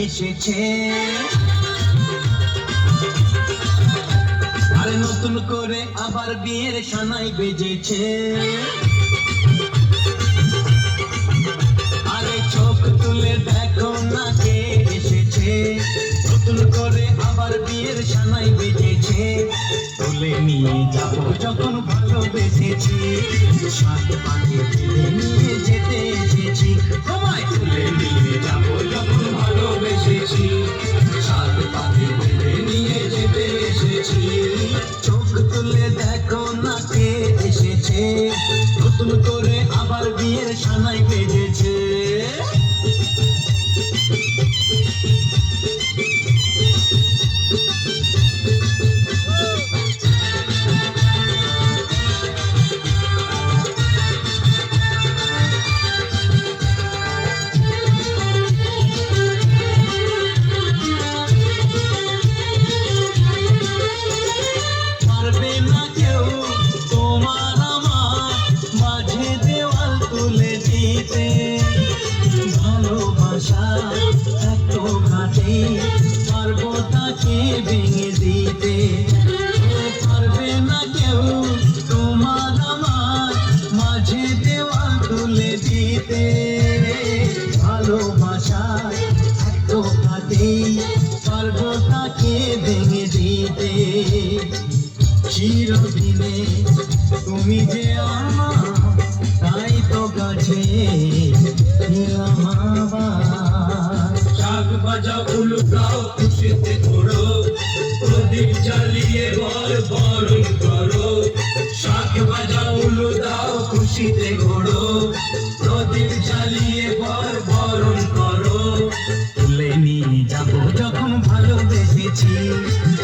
এসেছে। আরে নতুন করে আবার বিয়ের সানাই বেজেছে। আরে চোখ তুলে দেখো না কে এসেছে। নতুন করে আবার বিয়ের সানাই বেজেছে। তুলে নিয়ে যাবো যখন ভালোবেসেছি, সাত পাকে তুলে নিয়ে যেতে এসেছি। তোমায় তুলে নিয়ে যাবো যখন ভালোবেসেছি, সাত পাকে তুলে নিয়ে যেতে এসেছি। চোখ তুলে দেখো না কে এসেছে। নতুন করে আবার বিয়ের সানাই বেজেছে। পারবে না কেউ তোমার আমার মাঝে দেওয়াল তুলে দিতে। ভালোবাসা এত ঘাটে পারবো তাকে ভেঙে দিতে। পারবে না কেউ তোমার আমার মাঝে দেওয়াল তুলে দিতে। ভালোবাসা এত ঘাটে পারবো তাকে ভেঙে দিতে। চিরদিনে তুমি যে আমার, তাই তো কাছে এলাম আবার। শাক বাজাও উলুকাও খুশিতে ঘোরো, প্রদীপ জ্বালিয়ে বরণ করো। শাক বাজাও উলু দাও খুশিতে ঘোরো, প্রদীপ জ্বালিয়ে বরণ করো। তুলে নিয়ে যাবো যখন ভালোবেসেছি,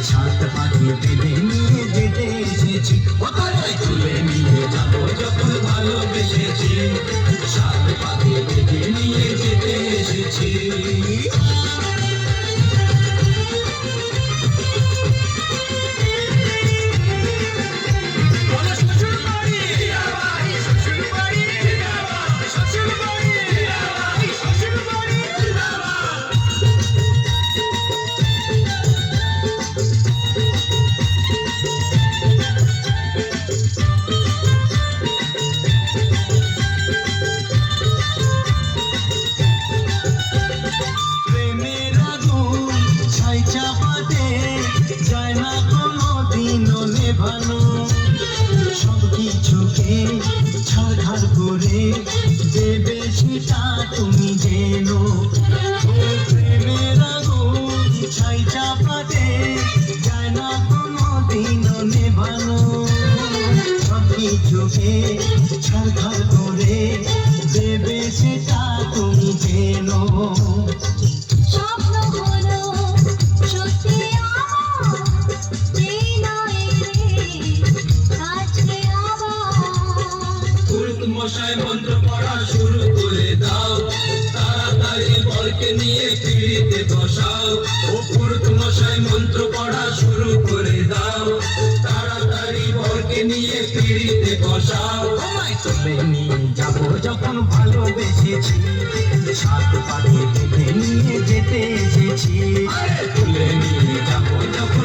সাত পাকে বেঁধে নিয়ে যেতে এসেছি। তুলে নিয়ে যাবো যখন ভালোবেসেছি, সাত পাকে বেঁধে নিয়ে যেতে এসেছি। সবকিছুকে ছাড়খাড় করে দেবে সেটা তুমি জেনো। প্রেমের আগুন ছাই চাপাতে যায় না কোনো দিনও নেভানো। সবকিছুকে ছাড়খাড় করে দেবে সেটা তুমি জেনো। মশাই মন্ত্র পড়া শুরু করে দাও, তাড়াতাড়ি বরকে নিয়ে পিড়িতে বসাও। ও পুরুত মশাই মন্ত্র পড়া শুরু করে দাও, তাড়াতাড়ি বরকে নিয়ে পিড়িতে বসাও। আমায় তুলে নিয়ে যাবো যখন ভালোবেসেছি, সাত পাকে বেঁধে নিয়ে যেতে এসেছি। তুলে নিয়ে যাবো যখন